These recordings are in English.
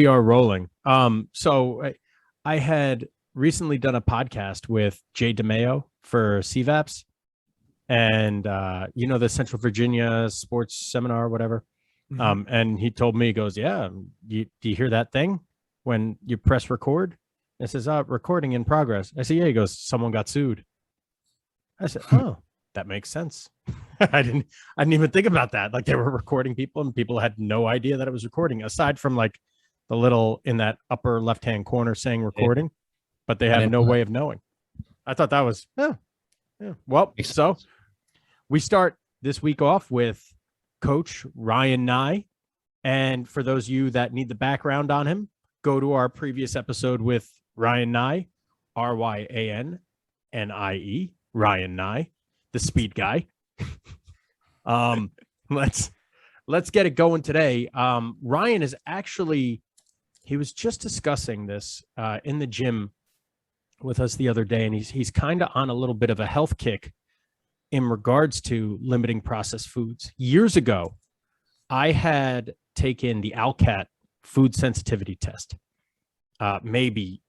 We are rolling. I had recently done a podcast with Jay DeMeo for CVAPs and, the Central Virginia Sports Seminar or whatever. And he told me, he goes, yeah, do you hear that thing when you press record? It says, recording in progress. I said, yeah. He goes, someone got sued. I said, oh, that makes sense. I didn't even think about that. Like they were recording people and people had no idea that it was recording, aside from like the little in that upper left-hand corner saying recording, but they have no way of knowing. I thought that was, yeah. Well, so we start this week off with Coach Ryan Nie. And for those of you that need the background on him, go to our previous episode with Ryan Nie, RyanNie, Ryan Nie, the speed guy. Let's get it going today. Ryan is actually, he was just discussing this in the gym with us the other day, and he's kind of on a little bit of a health kick in regards to limiting processed foods. Years ago, I had taken the ALCAT food sensitivity test, maybe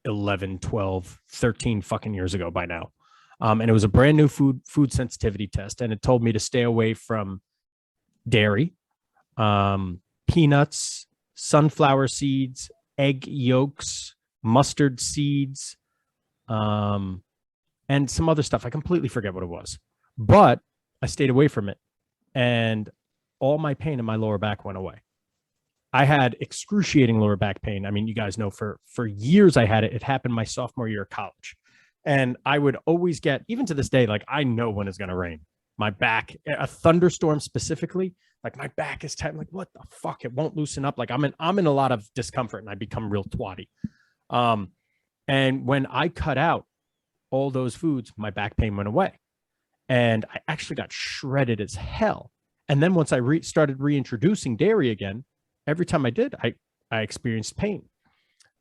11, 12, 13 fucking years ago by now. And it was a brand new food sensitivity test, and it told me to stay away from dairy, peanuts, sunflower seeds, egg yolks, mustard seeds, and some other stuff. I completely forget what it was, but I stayed away from it, and all my pain in my lower back went away. I had excruciating lower back pain. I mean, you guys know for years I had it. It happened my sophomore year of college. And I would always get, even to this day, like I know when it's going to rain. My back, a thunderstorm specifically, like my back is tight. I'm like, what the fuck? It won't loosen up. Like I'm in a lot of discomfort and I become real twatty. And when I cut out all those foods, my back pain went away. And I actually got shredded as hell. And then once I started reintroducing dairy again, every time I did, I experienced pain.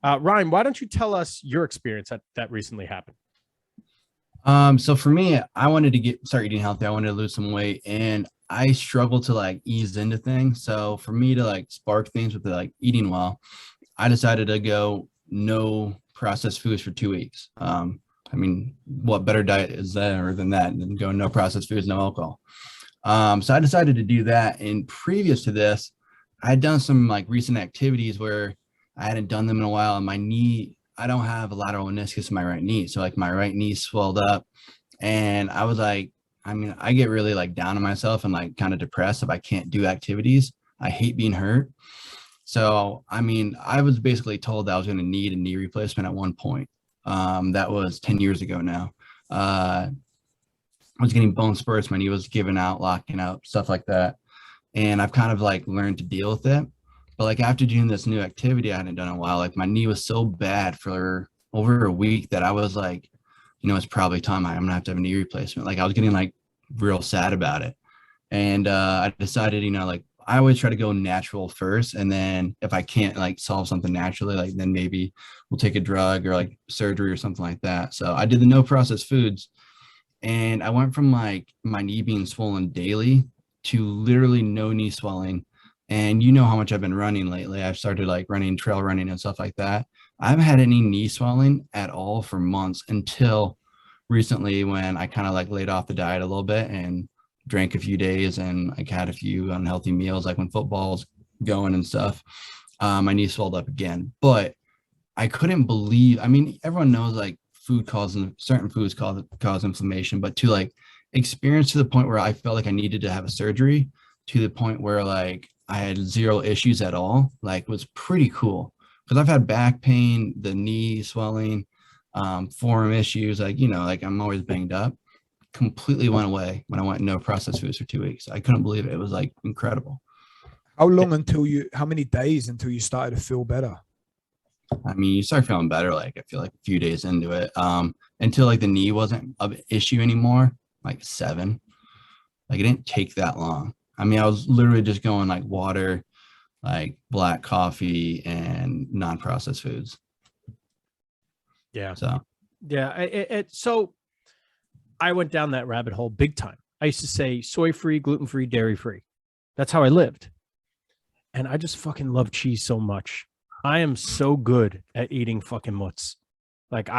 Ryan, why don't you tell us your experience that recently happened? So for me, I wanted to start eating healthy. I wanted to lose some weight, and I struggled to like ease into things. So for me to like spark things with like eating well, I decided to go no processed foods for 2 weeks. I mean, what better diet is there than that, than going no processed foods, no alcohol? So I decided to do that. And previous to this, I had done some like recent activities where I hadn't done them in a while, and my knee, I don't have a lateral meniscus in my right knee. So like my right knee swelled up, and I was like, I mean, I get really like down on myself and like kind of depressed if I can't do activities. I hate being hurt. So, I mean, I was basically told that I was going to need a knee replacement at one point. That was 10 years ago now. I was getting bone spurs. My knee was giving out, locking out, stuff like that. And I've kind of like learned to deal with it. But like after doing this new activity I hadn't done in a while, like my knee was so bad for over a week that I was like, it's probably time I'm gonna have to have a knee replacement. Like I was getting like real sad about it. And I decided, like I always try to go natural first. And then if I can't like solve something naturally, like then maybe we'll take a drug or like surgery or something like that. So I did the no processed foods, and I went from like my knee being swollen daily to literally no knee swelling. And you know how much I've been running lately. I've started like running, trail running and stuff like that. I haven't had any knee swelling at all for months until recently, when I kind of like laid off the diet a little bit and drank a few days and like had a few unhealthy meals, like when football's going and stuff. My knee swelled up again, but I couldn't believe, I mean, everyone knows like certain foods cause inflammation, but to like experience to the point where I felt like I needed to have a surgery, to the point where like I had zero issues at all, like was pretty cool. Because I've had back pain, the knee swelling, forearm issues, like, like I'm always banged up. Completely went away when I went no processed foods for 2 weeks. I couldn't believe it. It was like incredible. How many days until you started to feel better? I mean, you start feeling better, like I feel like a few days into it, until like the knee wasn't an issue anymore, like 7. Like it didn't take that long. I mean, I was literally just going like water, like black coffee, and non-processed foods. Yeah. So yeah. So I went down that rabbit hole big time. I used to say soy-free, gluten-free, dairy-free. That's how I lived. and I just fucking love cheese so much. I am so good at eating fucking mutts. Like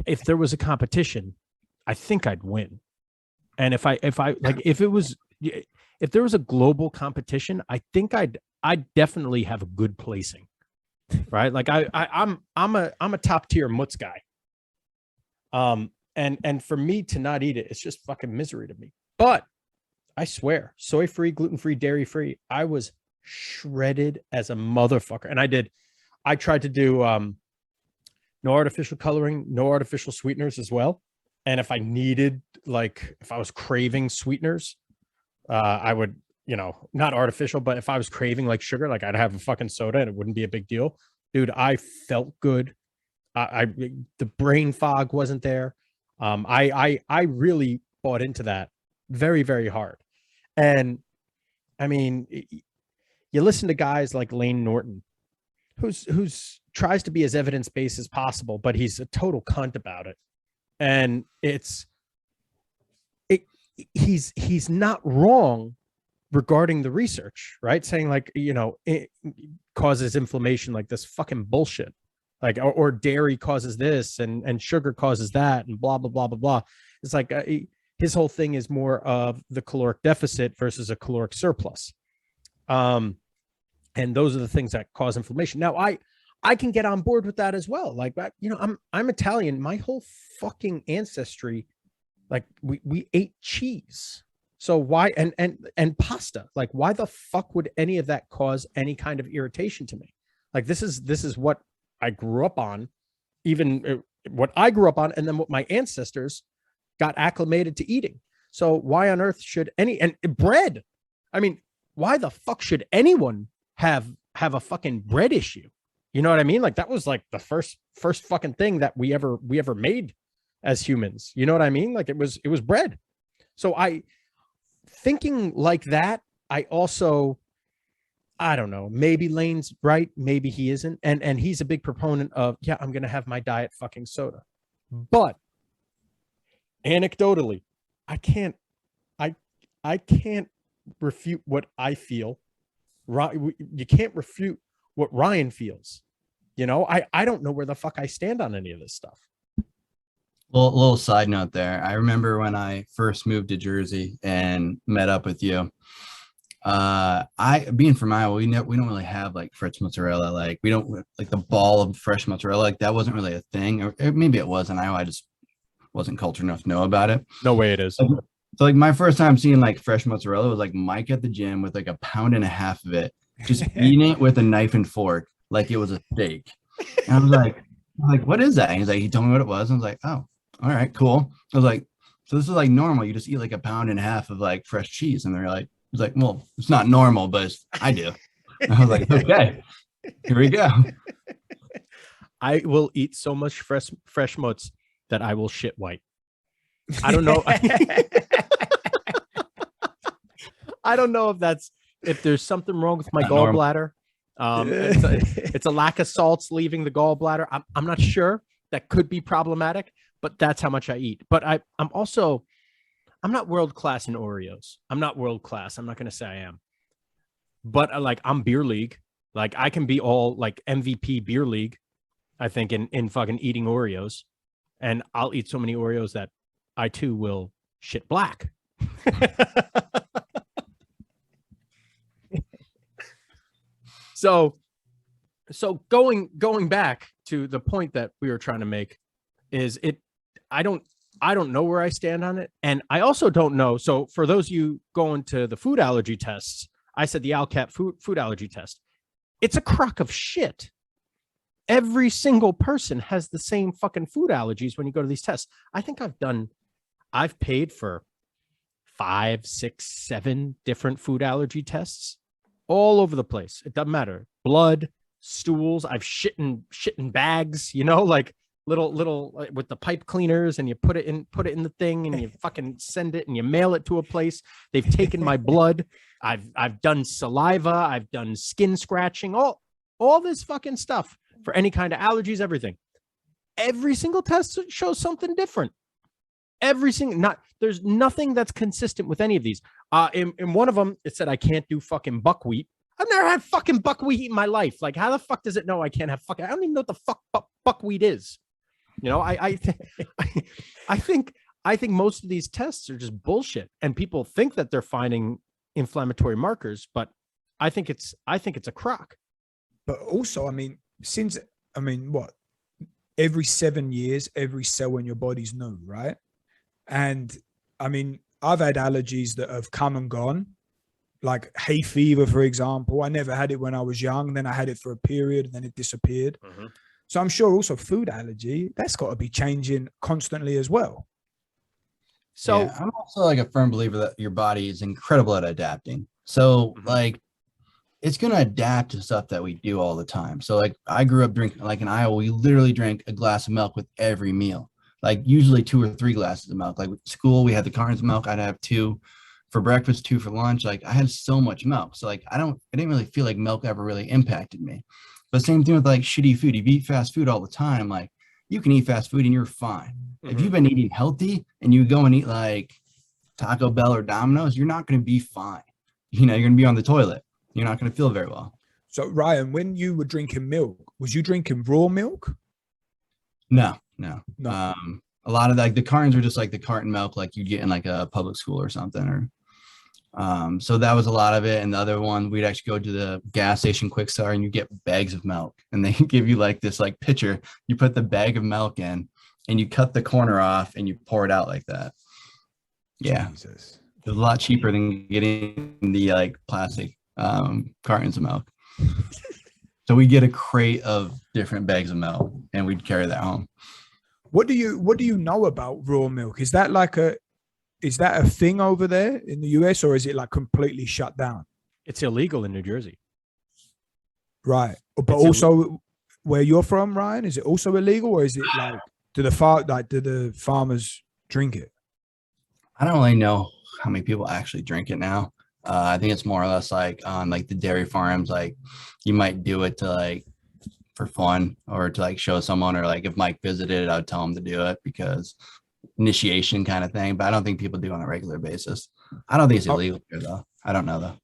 if there was a competition, I think I'd win. And if there was a global competition, I think I'd definitely have a good placing. Right? Like I'm a top tier mutts guy. And for me to not eat it, it's just fucking misery to me. But I swear, soy-free, gluten-free, dairy-free, I was shredded as a motherfucker. And I tried to do no artificial coloring, no artificial sweeteners as well. And if I needed, like, if I was craving sweeteners, I would, not artificial, but if I was craving like sugar, like I'd have a fucking soda and it wouldn't be a big deal. Dude, I felt good. The brain fog wasn't there. I really bought into that very, very hard. And I mean, you listen to guys like Lane Norton, who's tries to be as evidence-based as possible, but he's a total cunt about it. And he's not wrong regarding the research, right? Saying like, it causes inflammation, like this fucking bullshit. Like, or dairy causes this and sugar causes that and blah, blah, blah, blah, blah. It's like his whole thing is more of the caloric deficit versus a caloric surplus. And those are the things that cause inflammation. Now, I can get on board with that as well. Like, I'm Italian. My whole fucking ancestry, like we ate cheese. So why, and pasta, like why the fuck would any of that cause any kind of irritation to me? Like, this is what I grew up on, even what I grew up on, and then what my ancestors got acclimated to eating. So why on earth should and bread? I mean, why the fuck should anyone have a fucking bread issue? You know what I mean? Like, that was like the first fucking thing that we ever made as humans. You know what I mean? Like, it was bread. So thinking like that, I don't know, maybe Lane's right, maybe he isn't. And he's a big proponent of, yeah, I'm going to have my diet fucking soda. But anecdotally, I can't refute what I feel. You can't refute what Ryan feels. I don't know where the fuck I stand on any of this stuff. Well, a little side note there. I remember when I first moved to Jersey and met up with you. Being from Iowa, we don't really have like fresh mozzarella. Like, we don't like the ball of fresh mozzarella. Like, that wasn't really a thing. Or maybe it was in Iowa. I just wasn't cultured enough to know about it. No way it is. So like my first time seeing like fresh mozzarella was like Mike at the gym with like 1.5 pounds of it, just eating it with a knife and fork like it was a steak. And I was like, what is that? And he's like, he told me what it was. And I was like, oh, all right, cool. I was like, so this is like normal. You just eat like 1.5 pounds of like fresh cheese. And they're like, he's like, well, it's not normal, but I do. And I was like, okay, here we go. I will eat so much fresh mutts that I will shit white. I don't know. I don't know if there's something wrong with my gallbladder. It's a lack of salts leaving the gallbladder. I'm not sure. That could be problematic, but that's how much I eat. But I'm not world class in Oreos. I'm not world class. I'm not going to say I am. But I'm beer league. Like, I can be all like MVP beer league, I think, in fucking eating Oreos. And I'll eat so many Oreos that I too will shit black. So going back to the point that we were trying to make is I don't know where I stand on it. And I also don't know. So for those of you going to the food allergy tests, I said the ALCAT food allergy test. It's a crock of shit. Every single person has the same fucking food allergies when you go to these tests. I think I've paid for 5, 6, 7 different food allergy tests all over the place. It doesn't matter. Blood, stools. I've shit in bags, like little with the pipe cleaners, and you put it in the thing and you fucking send it and you mail it to a place. They've taken my blood. I've done saliva. I've done skin scratching, all this fucking stuff for any kind of allergies, everything. Every single test shows something different. There's nothing that's consistent with any of these. In one of them, it said I can't do fucking buckwheat. I've never had fucking buckwheat in my life. Like, how the fuck does it know I can't have fucking? I don't even know what the fuck buckwheat is. You know, I think most of these tests are just bullshit, and people think that they're finding inflammatory markers, but I think it's a crock. But also, what? Every 7 years, every cell in your body's new, right? And I mean, I've had allergies that have come and gone, like hay fever, for example. I never had it when I was young. Then I had it for a period, and then it disappeared. Mm-hmm. So I'm sure also food allergy, that's got to be changing constantly as well. So yeah, I'm also like a firm believer that your body is incredible at adapting. So like, it's going to adapt to stuff that we do all the time. So like, I grew up drinking, like in Iowa, we literally drank a glass of milk with every meal, like usually 2 or 3 glasses of milk. Like with school, we had the cartons of milk. I'd have 2 for breakfast, 2 for lunch. Like I had so much milk. So like, I didn't really feel like milk ever really impacted me. But same thing with like shitty food. You eat fast food all the time. Like you can eat fast food and you're fine. If you've been eating healthy and you go and eat like Taco Bell or Domino's, you're not going to be fine. You know, you're going to be on the toilet. You're not going to feel very well. So Ryan, when you were drinking milk, was you drinking raw milk? No. A lot of like the cartons were just like the carton milk, like you'd get in like a public school or something, or so that was a lot of it. And the other one, we'd actually go to the gas station Quick Start and you get bags of milk, and they give you like this like pitcher. You put the bag of milk in and you cut the corner off and you pour it out like that. Yeah. Jesus. It's a lot cheaper than getting the like plastic cartons of milk. So we get a crate of different bags of milk and we'd carry that home. What do you know about raw milk? Is that a thing over there in the US, or is it like completely shut down? It's illegal in New Jersey. Right. But it's also where you're from, Ryan, is it also illegal, or is it like do the farmers drink it? I don't really know how many people actually drink it now. I think it's more or less like on like the dairy farms, like you might do it to like for fun or to like show someone, or like if Mike visited, I'd tell him to do it because initiation kind of thing. But I don't think people do on a regular basis. I don't think it's illegal here though. I don't know though.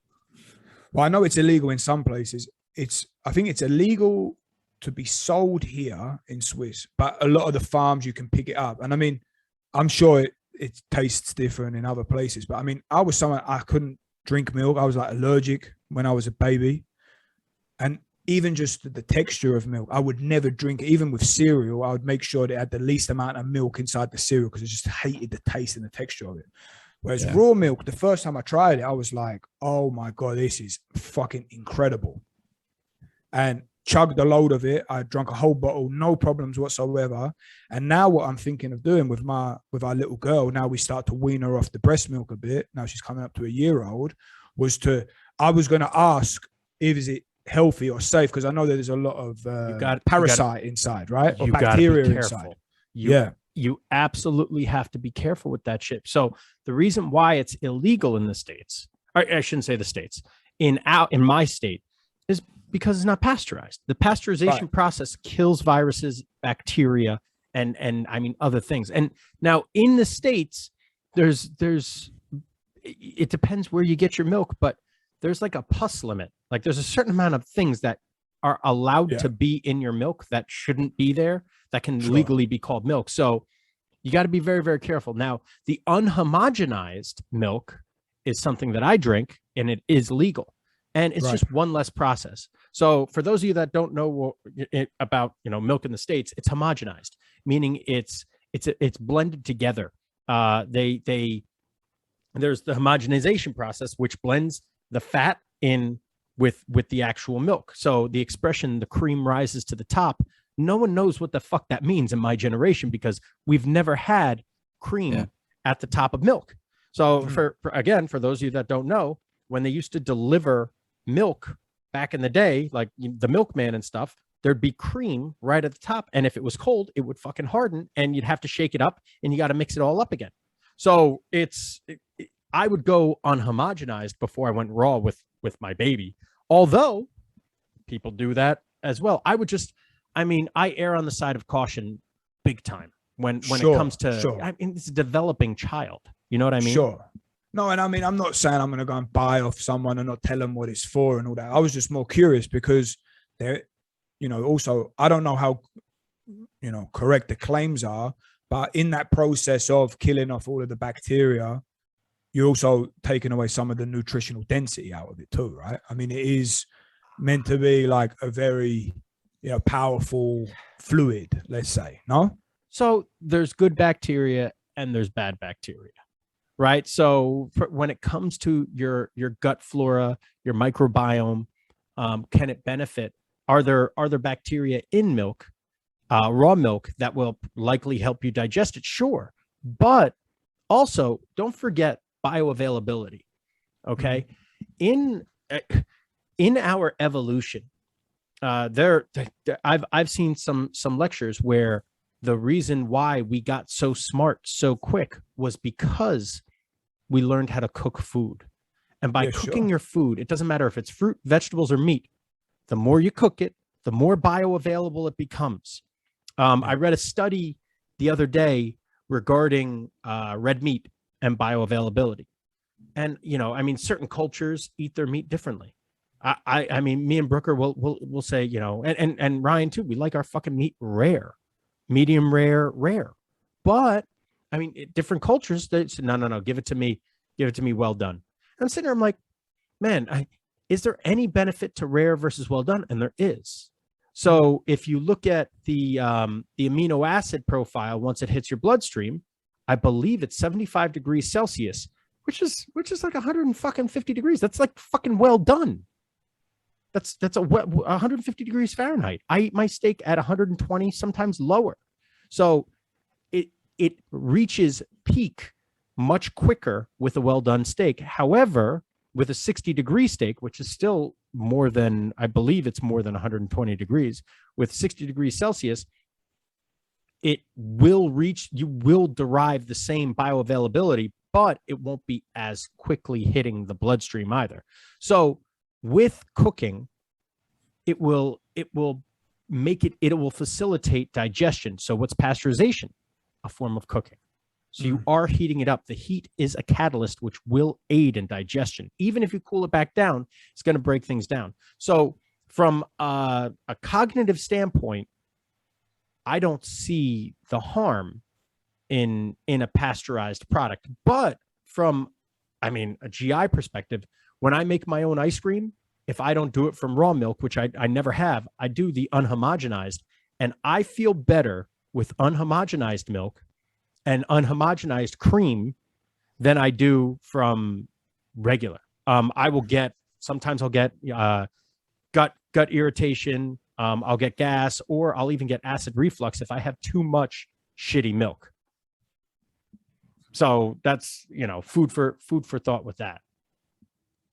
Well, I know it's illegal in some places. I think it's illegal to be sold here in Swiss, but a lot of the farms you can pick it up. And I mean, I'm sure it tastes different in other places, but I mean, I was someone, I couldn't drink milk. I was like allergic when I was a baby. And even just the texture of milk, I would never drink it. Even with cereal, I would make sure that it had the least amount of milk inside the cereal because I just hated the taste and the texture of it. Whereas raw milk, the first time I tried it, I was like, oh my God, this is fucking incredible. And chugged a load of it. I drank a whole bottle, no problems whatsoever. And now what I'm thinking of doing with our little girl, now we start to wean her off the breast milk a bit. Now she's coming up to a year-old, I was going to ask is it healthy or safe, because I know that there's a lot of parasite inside, right? Or bacteria inside. You absolutely have to be careful with that shit. So the reason why it's illegal in the States, or I shouldn't say the States, in my state, is because it's not pasteurized. The pasteurization process kills viruses, bacteria, and I mean other things. And now in the States, it depends where you get your milk, but there's like a pus limit. Like there's a certain amount of things that are allowed to be in your milk that shouldn't be there, that can legally be called milk. So you got to be very, very careful. Now, the unhomogenized milk is something that I drink, and it is legal. And it's just one less process. So for those of you that don't know about milk in the States, it's homogenized, meaning it's blended together. There's the homogenization process, which blends the fat in with the actual milk. So the expression, the cream rises to the top, no one knows what the fuck that means in my generation, because we've never had cream at the top of milk. So for those of you that don't know, when they used to deliver milk back in the day, like the milkman and stuff, there'd be cream right at the top. And if it was cold, it would fucking harden and you'd have to shake it up and you got to mix it all up again. So I would go unhomogenized before I went raw with my baby. Although people do that as well. I err on the side of caution big time when it comes to, I mean, it's a developing child. You know what I mean? Sure. No, and I mean, I'm not saying I'm going to go and buy off someone and not tell them what it's for and all that. I was just more curious because they're, also, I don't know how, correct the claims are, but in that process of killing off all of the bacteria, you're also taking away some of the nutritional density out of it too, right? I mean, it is meant to be like a very, powerful fluid, let's say, no? So there's good bacteria and there's bad bacteria, right? So when it comes to your gut flora, your microbiome, can it benefit? Are there bacteria in milk, raw milk, that will likely help you digest it? Sure. But also don't forget bioavailability. Okay. In our evolution, I've seen some lectures where the reason why we got so smart so quick was because we learned how to cook food. And by cooking your food, it doesn't matter if it's fruit, vegetables, or meat. The more you cook it, the more bioavailable it becomes. I read a study the other day regarding red meat and bioavailability. And, certain cultures eat their meat differently. I mean, me and Brooker will say, and Ryan too, we like our fucking meat rare, medium rare, rare. But I mean, different cultures, they say, no, give it to me well done. I'm sitting there, I'm like, man, is there any benefit to rare versus well done? And there is. So if you look at the amino acid profile, once it hits your bloodstream, I believe it's 75 degrees Celsius, which is like 150 degrees. That's like fucking well done. That's 150 degrees Fahrenheit. I eat my steak at 120, sometimes lower. So it reaches peak much quicker with a well done steak. However, with a 60-degree steak, which is still more than, I believe it's more than 120 degrees, with 60 degrees Celsius, you will derive the same bioavailability, but it won't be as quickly hitting the bloodstream either. So with cooking, it will facilitate digestion. So what's pasteurization? A form of cooking. So you are heating it up. The heat is a catalyst which will aid in digestion. Even if you cool it back down, it's going to break things down. So from a cognitive standpoint, I don't see the harm in a pasteurized product. But from, a GI perspective, when I make my own ice cream, if I don't do it from raw milk, which I never have, I do the unhomogenized. And I feel better with unhomogenized milk and unhomogenized cream than I do from regular. Sometimes I'll get gut irritation. I'll get gas, or I'll even get acid reflux if I have too much shitty milk. So that's, food for thought with that.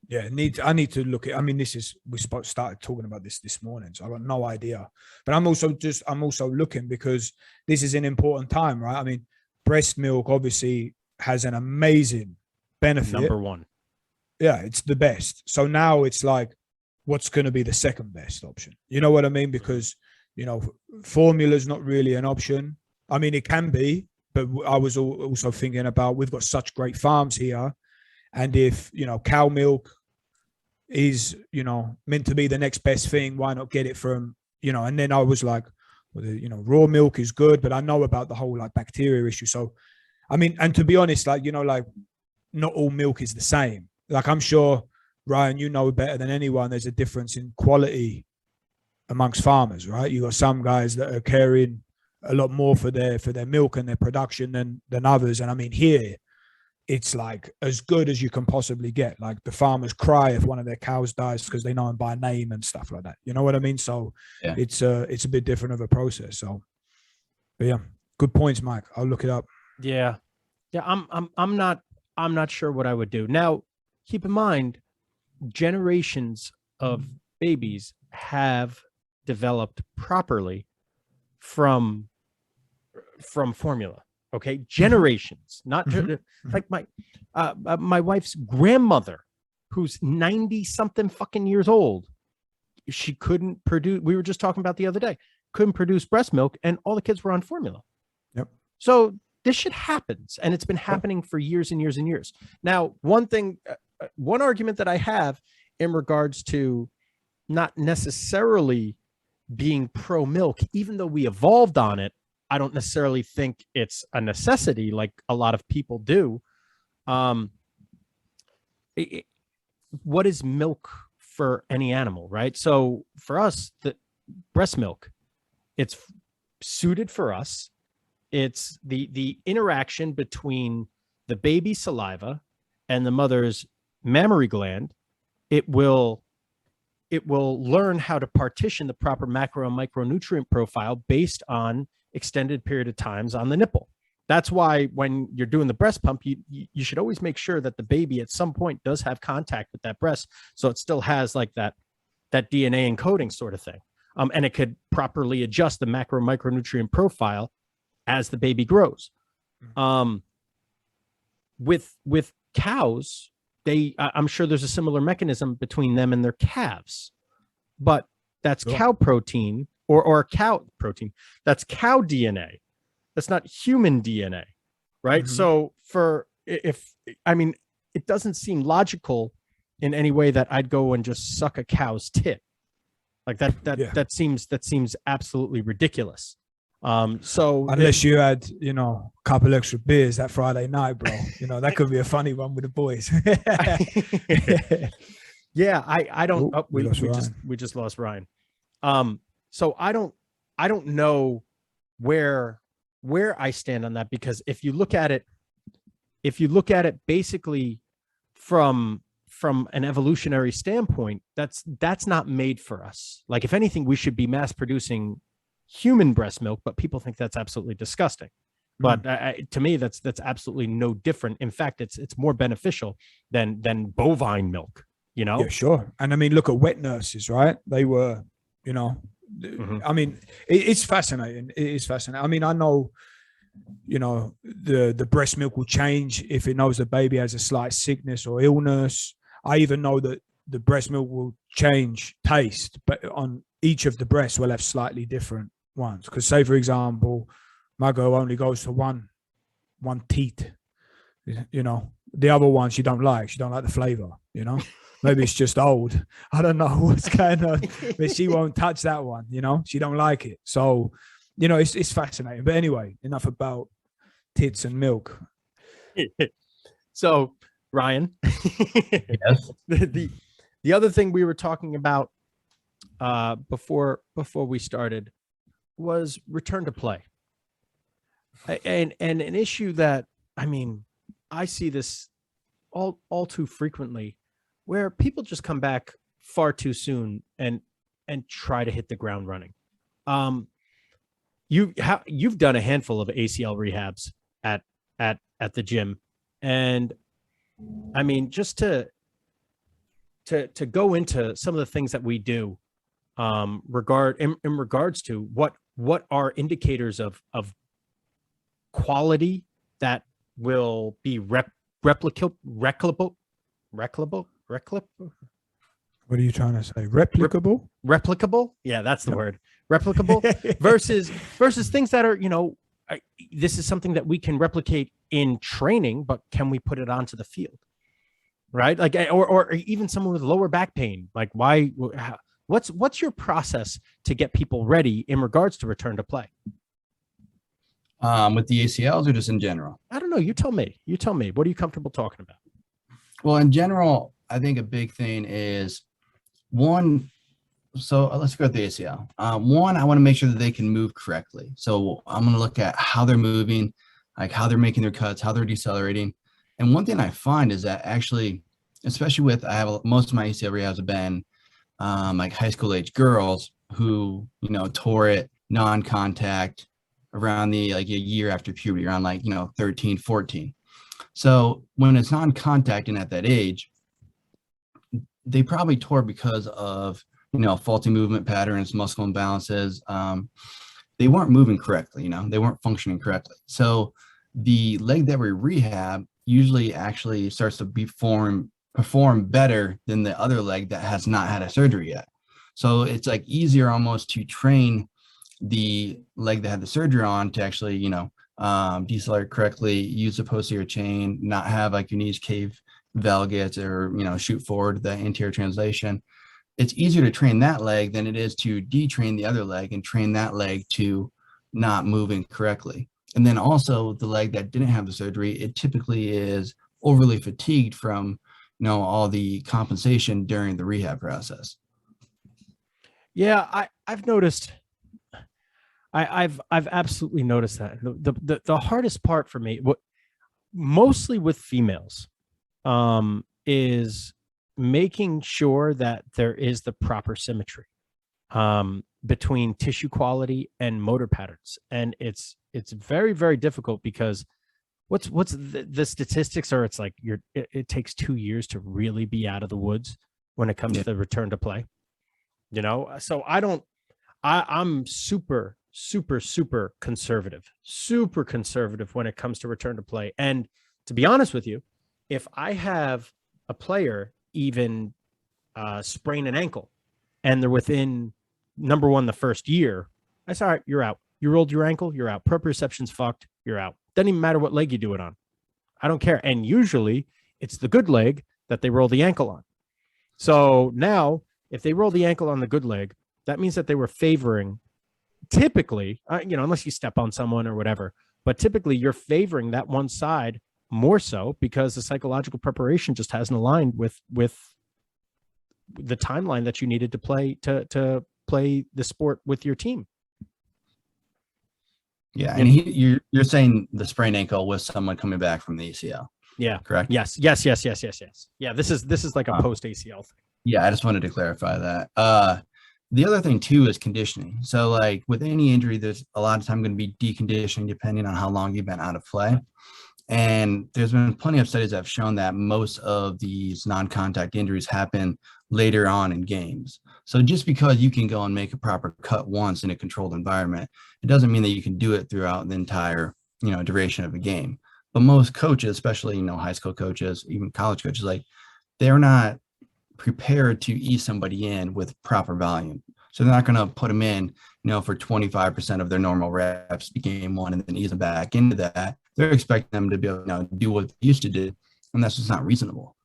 Yeah, I need to look at. We started talking about this morning, so I got no idea. But I'm also looking because this is an important time, right? I mean, breast milk obviously has an amazing benefit. Number one. Yeah, it's the best. So now it's like, what's going to be the second best option? You know what I mean? Because formula is not really an option. I mean, it can be, but I was also thinking about, we've got such great farms here, and if cow milk is meant to be the next best thing, why not get it from and then I was like, well, raw milk is good, but I know about the whole like bacteria issue. So I mean, and to be honest, like not all milk is the same. Like, I'm sure, Ryan, you know better than anyone, there's a difference in quality amongst farmers, right? You got some guys that are caring a lot more for their milk and their production than others. And I mean, here it's like as good as you can possibly get. Like, the farmers cry if one of their cows dies because they know them by name and stuff like that. You know what I mean? So yeah, it's a bit different of a process. So, but yeah, good points, Mike. I'll look it up. Yeah. I'm not sure what I would do. Now, keep in mind, generations of babies have developed properly from formula. Okay, generations, not like my wife's grandmother, who's 90 something fucking years old. She couldn't produce. We were just talking about the other day. Couldn't produce breast milk, and all the kids were on formula. Yep. So this shit happens, and it's been happening for years and years and years. Now, one argument that I have in regards to not necessarily being pro milk, even though we evolved on it, I don't necessarily think it's a necessity like a lot of people do. What is milk for any animal, right? So for us, the breast milk, it's suited for us. It's the interaction between the baby's saliva and the mother's mammary gland. It will learn how to partition the proper macro and micronutrient profile based on extended period of times on the nipple. That's why when you're doing the breast pump, you should always make sure that the baby at some point does have contact with that breast, so it still has like that DNA encoding sort of thing, and it could properly adjust the macro micronutrient profile as the baby grows. With cows, I'm sure there's a similar mechanism between them and their calves, but that's cow protein or cow protein. That's cow DNA. That's not human DNA, right? So it doesn't seem logical in any way that I'd go and just suck a cow's tit. Like that seems absolutely ridiculous. So unless you had, a couple extra beers that Friday night, bro, that could be a funny one with the boys. Yeah, I don't. We just lost Ryan. So I don't know where I stand on that, because if you look at it basically from an evolutionary standpoint, that's not made for us. Like, if anything, we should be mass producing human breast milk, but people think that's absolutely disgusting. But to me, that's absolutely no different. In fact, it's more beneficial than bovine milk. Yeah, sure. And I mean, look at wet nurses, right? They were, I mean, it's fascinating. It is fascinating. I mean, I know, the breast milk will change if it knows the baby has a slight sickness or illness. I even know that the breast milk will change taste, but on each of the breasts will have slightly different ones. Because say, for example, my girl only goes to one teat, the other one she don't like the flavor, maybe it's just old. I don't know what's going on, but she won't touch that one, she don't like it. So, it's fascinating. But anyway, enough about tits and milk. So, Ryan, Yes. the other thing we were talking about before we started was return to play, and an issue that, I mean, I see this all too frequently, where people just come back far too soon and try to hit the ground running. You've done a handful of ACL rehabs at the gym, and I mean, just to go into some of the things that we do, in regards to what are indicators of quality that will be replicable. What are you trying to say? Replicable? Yeah, that's the word. Replicable versus things that are, this is something that we can replicate in training, but can we put it onto the field? Right? Like, or even someone with lower back pain. Like, what's your process to get people ready in regards to return to play? With the ACLs or just in general? I don't know. You tell me. What are you comfortable talking about? Well, in general, I think a big thing is one. So let's go with the ACL. One, I want to make sure that they can move correctly. So I'm going to look at how they're moving, like how they're making their cuts, how they're decelerating. And one thing I find is that actually, especially with, most of my ACL rehabs have been like high school age girls who, tore it non-contact around the, like, a year after puberty, around 13, 14. So when it's non-contact and at that age, they probably tore because of, faulty movement patterns, muscle imbalances. They weren't moving correctly, they weren't functioning correctly. So the leg that we rehab usually actually starts to perform better than the other leg that has not had a surgery yet. So it's like easier almost to train the leg that had the surgery on to actually, decelerate correctly, use the posterior chain, not have like your knees cave valgus or, shoot forward the anterior translation. It's easier to train that leg than it is to detrain the other leg and train that leg to not moving correctly. And then also the leg that didn't have the surgery, it typically is overly fatigued from, all the compensation during the rehab process. Yeah, I've noticed. I've absolutely noticed that. The hardest part for me, mostly with females, is making sure that there is the proper symmetry between tissue quality and motor patterns. And it's very, very difficult because what's the statistics are, it's like it takes 2 years to really be out of the woods when it comes to the return to play, so I'm super conservative when it comes to return to play. And to be honest with you, if I have a player even sprain an ankle and they're within, number one, the first year, I say, all right, you're out. You rolled your ankle, you're out. Proprioception's fucked, you're out. Doesn't even matter what leg you do it on. I don't care. And usually it's the good leg that they roll the ankle on. So now if they roll the ankle on the good leg, that means that they were favoring, typically, unless you step on someone or whatever, but typically you're favoring that one side more so because the psychological preparation just hasn't aligned with the timeline that you needed to play the sport with your team. Yeah, and you're saying the sprained ankle was someone coming back from the ACL. Yeah. Correct. Yes. Yeah. This is like a post ACL thing. Yeah, I just wanted to clarify that. The other thing too is conditioning. So like with any injury, there's a lot of time going to be deconditioning depending on how long you've been out of play. And there's been plenty of studies that have shown that most of these non-contact injuries happen later on in games. So just because you can go and make a proper cut once in a controlled environment, it doesn't mean that you can do it throughout the entire, duration of a game. But most coaches, especially, high school coaches, even college coaches, like they're not prepared to ease somebody in with proper volume. So they're not going to put them in, for 25% of their normal reps game one and then ease them back into that. They're expecting them to be able to do what they used to do. And that's just not reasonable.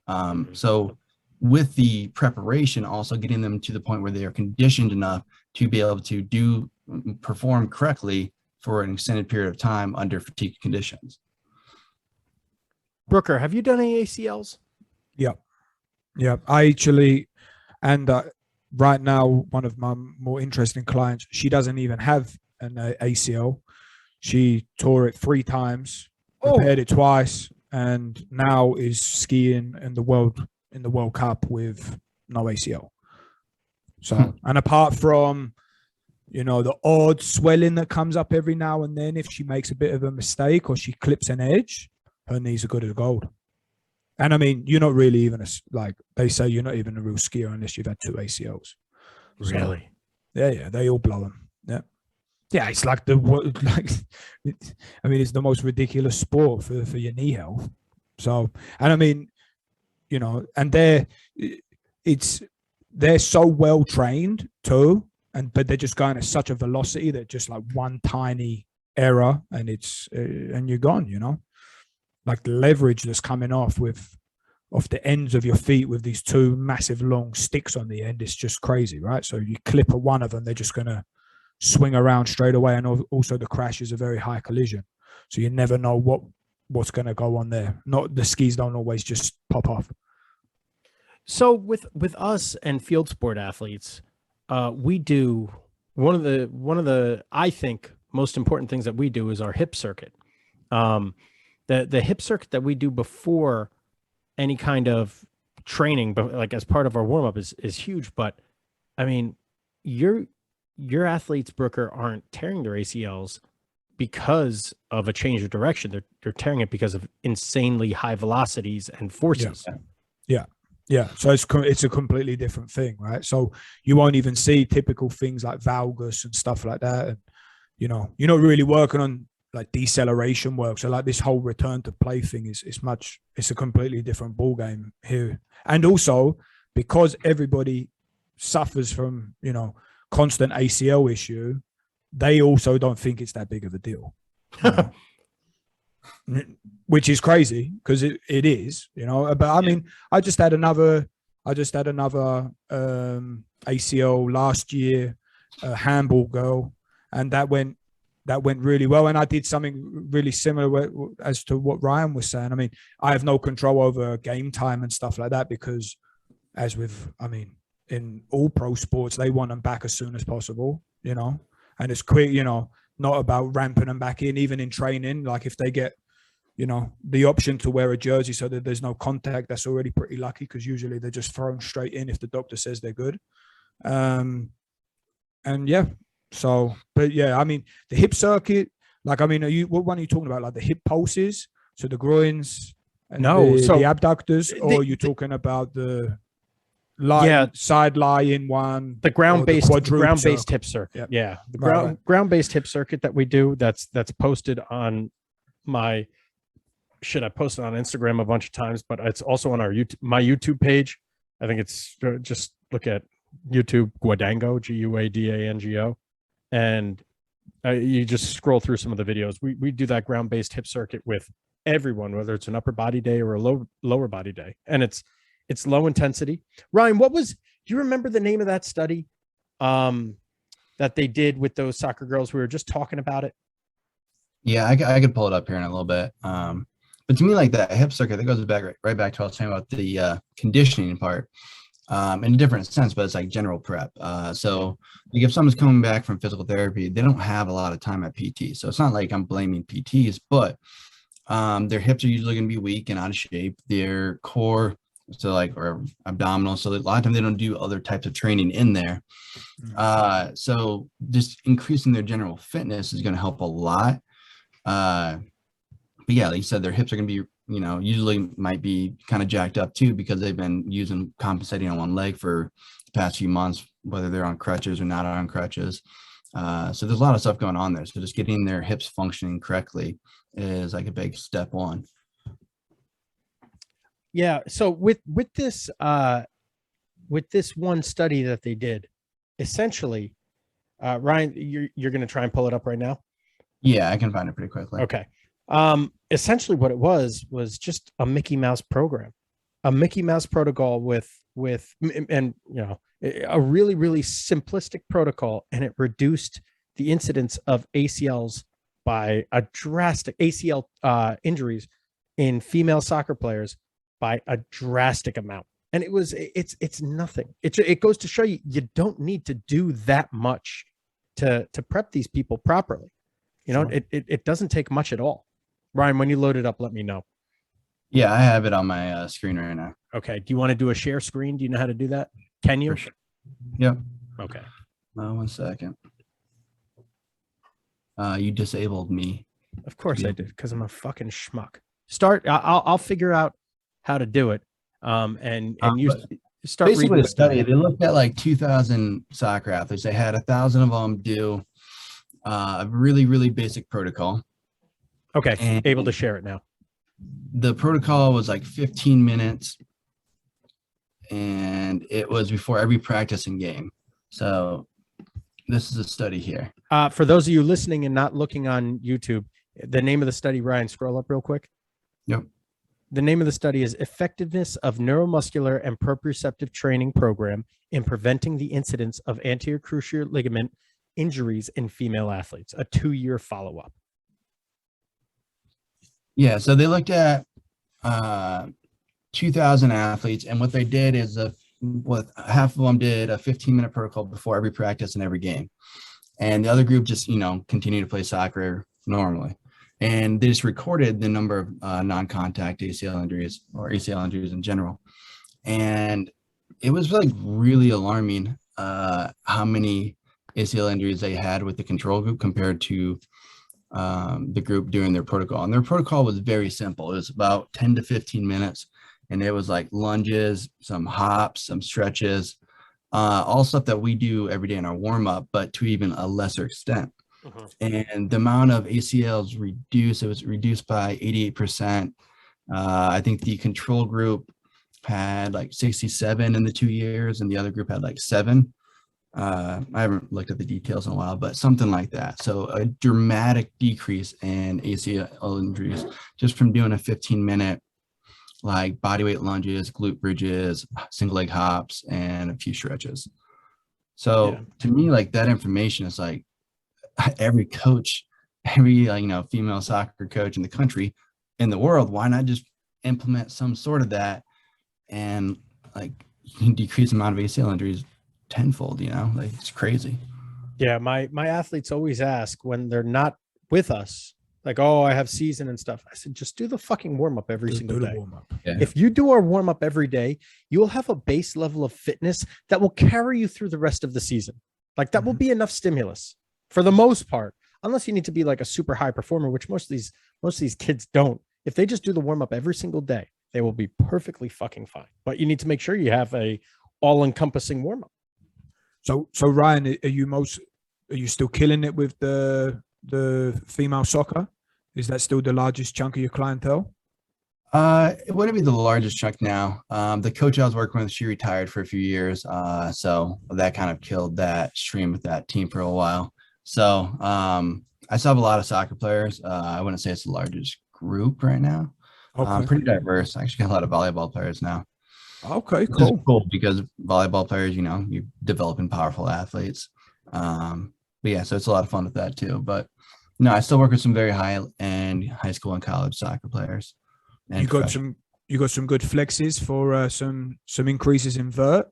So with the preparation, also getting them to the point where they are conditioned enough to be able to perform correctly for an extended period of time under fatigue conditions. Brooker, have you done any ACLs? Yeah, I actually, and right now, one of my more interesting clients, she doesn't even have an ACL. She tore it 3 times, repaired it twice, and now is skiing in the World Cup with no ACL. So, and apart from, the odd swelling that comes up every now and then, if she makes a bit of a mistake or she clips an edge, her knees are good as gold. And I mean, you're not really even they say you're not even a real skier unless you've had 2 ACLs. Really? So, yeah, they all blow them. Yeah, it's like it's the most ridiculous sport for your knee health. So, and I mean, and they're so well trained too, but they're just going at such a velocity that just like one tiny error and and you're gone. Like the leverage that's coming off the ends of your feet with these 2 massive long sticks on the end, it's just crazy, right? So you clip at one of them, they're just going to swing around straight away. And also the crash is a very high collision. So you never know what's going to go on there. The skis don't always just pop off. So with us and field sport athletes, we do one of the I think most important things that we do is our hip circuit. The hip circuit that we do before any kind of training, but like as part of our warm up is huge. But I mean, your athletes, Brooker, aren't tearing their ACLs because of a change of direction. They're tearing it because of insanely high velocities and forces. Yeah. So it's a completely different thing, right? So you won't even see typical things like valgus and stuff like that. And, you're not really working on like deceleration work. So like this whole return to play thing it's a completely different ball game here. And also because everybody suffers from, constant ACL issue, they also don't think it's that big of a deal. which is crazy because it is, you know. But I mean, I just had another ACL last year, a handball girl, and that went really well. And I did something really similar as to what Ryan was saying. I mean, I have no control over game time and stuff like that because, as with, I mean, in all pro sports, they want them back as soon as possible, you know, and it's quick, you know, not about ramping them back in, even in training. Like if they get, you know, the option to wear a jersey so that there's no contact, that's already pretty lucky because usually they're just thrown straight in if the doctor says they're good. And yeah, so, but yeah, I mean, the hip circuit, like, I mean, what one are you talking about? Like the hip pulses, so the groins, and the abductors, or are you talking about the side lying one, the ground-based hip circuit? Yeah, the ground-based hip circuit that we do. That's posted on my. I posted on Instagram a bunch of times, but it's also on my YouTube page. I think it's just look at YouTube Guadango, Guadango, and you just scroll through some of the videos. We do that ground-based hip circuit with everyone, whether it's an upper body day or a lower body day, and it's low intensity. Ryan, do you remember the name of that study that they did with those soccer girls? We were just talking about it. Yeah, I could pull it up here in a little bit. But to me, like that hip circuit, that goes back right back to what I was saying about the conditioning part, in a different sense, but it's like general prep. So like if someone's coming back from physical therapy, they don't have a lot of time at PT. So it's not like I'm blaming PTs, but their hips are usually going to be weak and out of shape. Their core, so like, or abdominal. So a lot of times they don't do other types of training in there. So just increasing their general fitness is going to help a lot. But yeah, like you said, their hips are going to be, you know, usually might be kind of jacked up too because they've been compensating on one leg for the past few months, whether they're on crutches or not on crutches. So there's a lot of stuff going on there. So just getting their hips functioning correctly is like a big step one. Yeah. So with this one study that they did, essentially, Ryan, you're going to try and pull it up right now. Yeah, I can find it pretty quickly. Okay. Essentially what it was just a Mickey Mouse program, a Mickey Mouse protocol with, and you know, a really, really simplistic protocol. And it reduced the incidence of ACLs by a drastic ACL injuries in female soccer players by a drastic amount. And it's nothing. It goes to show you don't need to do that much to prep these people properly. You know, sure. It doesn't take much at all. Ryan, when you load it up, let me know. Yeah, I have it on my screen right now. Okay. Do you want to do a share screen? Do you know how to do that? Can you? Sure. Yep. Okay. 1 second. You disabled me. Of course I did, because I'm a fucking schmuck. I'll figure out how to do it. And you start basically reading the study. They looked at like 2,000 soccer athletes. They had 1,000 of them do a really, really basic protocol. Okay, and able to share it now. The protocol was like 15 minutes, and it was before every practice and game. So this is a study here. For those of you listening and not looking on YouTube, the name of the study, Ryan, scroll up real quick. Yep. The name of the study is Effectiveness of Neuromuscular and Proprioceptive Training Program in Preventing the Incidence of Anterior Cruciate Ligament Injuries in Female Athletes, a 2-year follow-up. Yeah, so they looked at 2,000 athletes, and what they did is half of them did a 15-minute protocol before every practice and every game, and the other group just continued to play soccer normally. And they just recorded the number of non-contact ACL injuries or ACL injuries in general, and it was like really alarming how many ACL injuries they had with the control group compared to the group doing their protocol. And their protocol was very simple. It was about 10 to 15 minutes, and it was like lunges, some hops, some stretches, all stuff that we do every day in our warm-up, but to even a lesser extent. And the amount of ACLs reduced, it was reduced by 88%. I think the control group had like 67 in the 2 years, and the other group had like 7. I haven't looked at the details in a while, but something like that. So a dramatic decrease in ACL injuries just from doing a 15-minute like bodyweight lunges, glute bridges, single leg hops, and a few stretches. So to me, like that information is like every coach, every female soccer coach in the country, in the world, why not just implement some sort of that and like you can decrease the amount of ACL injuries tenfold, like it's crazy. Yeah. My athletes always ask when they're not with us, like, oh, I have season and stuff. I said, just do the fucking warm up every single day. Yeah. If you do our warm up every day, you will have a base level of fitness that will carry you through the rest of the season. Like that will be enough stimulus for the most part, unless you need to be like a super high performer, which most of these kids don't. If they just do the warm up every single day, they will be perfectly fucking fine. But you need to make sure you have a all encompassing warm up. So Ryan, are you still killing it with the female soccer? Is that still the largest chunk of your clientele? It wouldn't be the largest chunk now. The coach I was working with, she retired for a few years. So that kind of killed that stream with that team for a while. So I still have a lot of soccer players. I wouldn't say it's the largest group right now. Okay. Pretty diverse. I actually got a lot of volleyball players now. Okay, cool. Cool because volleyball players, you're developing powerful athletes. But yeah, so it's a lot of fun with that too. But no, I still work with some very high-end high school and college soccer players. You got some good flexes for some increases in vert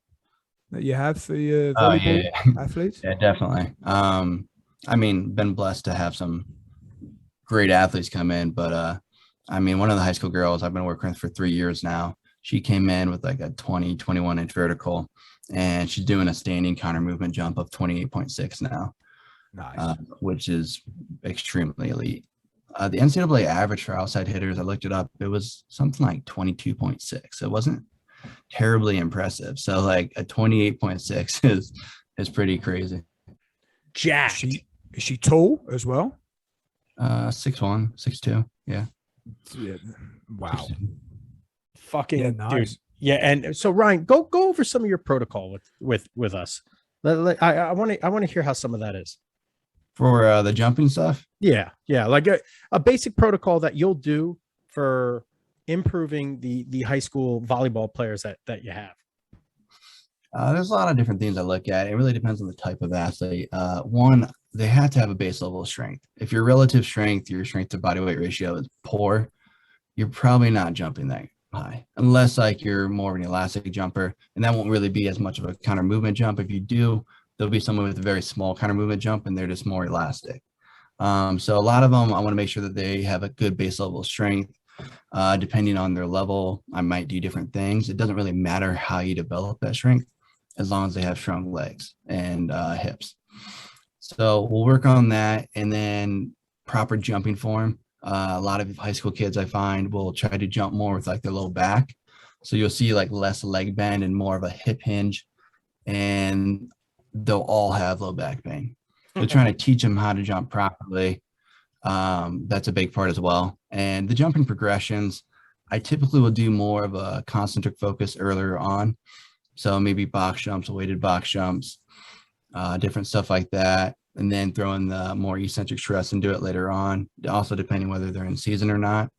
that you have for your volleyball athletes? Yeah, definitely. Been blessed to have some great athletes come in, but one of the high school girls I've been working with for 3 years now, she came in with like a 21 inch vertical, and she's doing a standing counter movement jump of 28.6 now. Nice. Which is extremely elite. The NCAA average for outside hitters, I looked it up, it was something like 22.6. It wasn't terribly impressive. So like a 28.6 is pretty crazy. Jack. Is she tall as well? 6'1", 6'2". Yeah. Wow. Fucking nice. dude. Yeah. And so Ryan, go over some of your protocol with us. I want to hear how some of that is. For the jumping stuff? Yeah. Like a basic protocol that you'll do for improving the high school volleyball players that you have. There's a lot of different things I look at. It really depends on the type of athlete. One, they have to have a base level of strength. If your relative strength, your strength to body weight ratio is poor, you're probably not jumping that high, unless like you're more of an elastic jumper, and that won't really be as much of a counter movement jump. If you do, there'll be someone with a very small counter movement jump, and they're just more elastic. So a lot of them, I want to make sure that they have a good base level of strength. Depending on their level, I might do different things. It doesn't really matter how you develop that strength, as long as they have strong legs and hips. So we'll work on that, and then proper jumping form. A lot of high school kids I find will try to jump more with like their low back. So you'll see like less leg bend and more of a hip hinge, and they'll all have low back pain. So trying to teach them how to jump properly. That's a big part as well. And the jumping progressions, I typically will do more of a concentric focus earlier on. So maybe box jumps, weighted box jumps, different stuff like that. And then throw in the more eccentric stress and do it later on, also depending whether they're in season or not.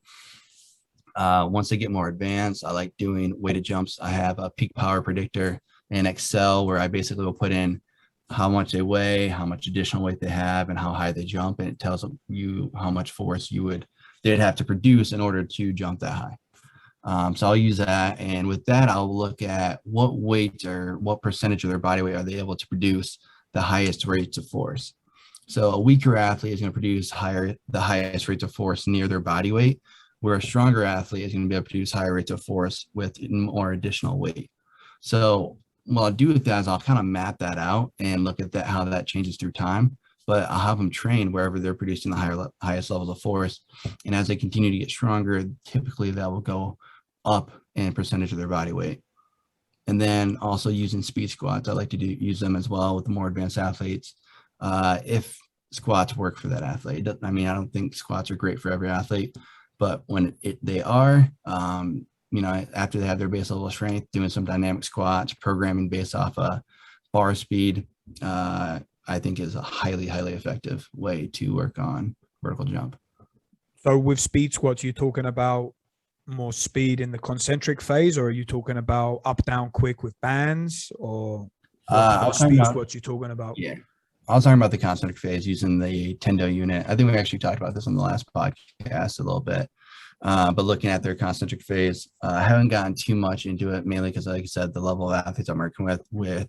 Once they get more advanced, I like doing weighted jumps. I have a peak power predictor in Excel where I basically will put in how much they weigh, how much additional weight they have, and how high they jump. And it tells you how much force they'd have to produce in order to jump that high. So I'll use that. And with that, I'll look at what weight or what percentage of their body weight are they able to produce the highest rates of force. So a weaker athlete is going to produce the highest rates of force near their body weight, where a stronger athlete is going to be able to produce higher rates of force with more additional weight. So what I'll do with that is I'll kind of map that out and look at how that changes through time. But I'll have them train wherever they're producing the highest levels of force. And as they continue to get stronger, typically that will go up in percentage of their body weight. And then also using speed squats. I like to use them as well with the more advanced athletes. If squats work for that athlete. I don't think squats are great for every athlete, but when they are, after they have their base level of strength, doing some dynamic squats, programming based off bar speed, I think is a highly, highly effective way to work on vertical jump. So with speed squats, you're talking about more speed in the concentric phase, or are you talking about up, down, quick with bands, or what speed squats you talking about? Yeah, I was talking about the concentric phase using the Tendo unit. I think we actually talked about this on the last podcast a little bit. But looking at their concentric phase, I haven't gotten too much into it, mainly because, like I said, the level of athletes I'm working with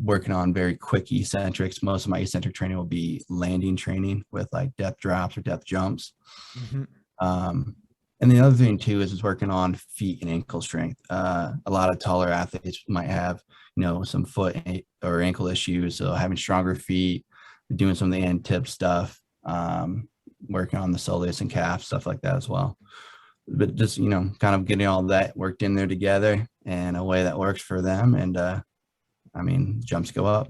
working on very quick eccentrics. Most of my eccentric training will be landing training with like depth drops or depth jumps. And the other thing too is working on feet and ankle strength. A lot of taller athletes might have, some foot or ankle issues. So having stronger feet, doing some of the end tip stuff, working on the soleus and calf, stuff like that as well. But just, kind of getting all that worked in there together in a way that works for them. And, jumps go up.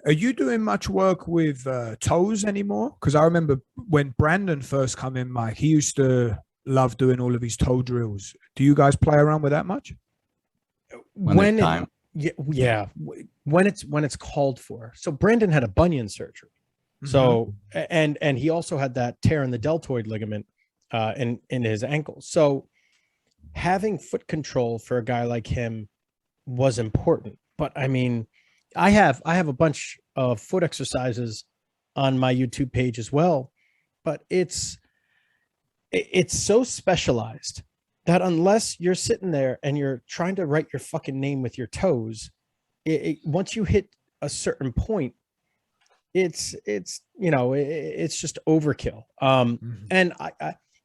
Are you doing much work with toes anymore? Because I remember when Brandon first come in, Mike, he used to love doing all of his toe drills. Do you guys play around with that much? When it's called for. So Brandon had a bunion surgery. So and he also had that tear in the deltoid ligament in his ankle. So having foot control for a guy like him was important. But I have a bunch of foot exercises on my YouTube page as well, but it's so specialized that unless you're sitting there and you're trying to write your fucking name with your toes, once you hit a certain point, it's just overkill. And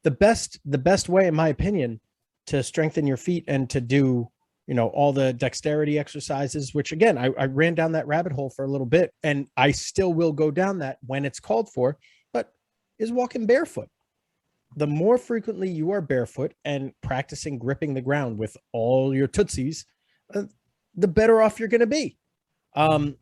the best way, in my opinion, to strengthen your feet and to do all the dexterity exercises, which again, I ran down that rabbit hole for a little bit and I still will go down that when it's called for, but is walking barefoot. The more frequently you are barefoot and practicing gripping the ground with all your tootsies, the better off you're going to be.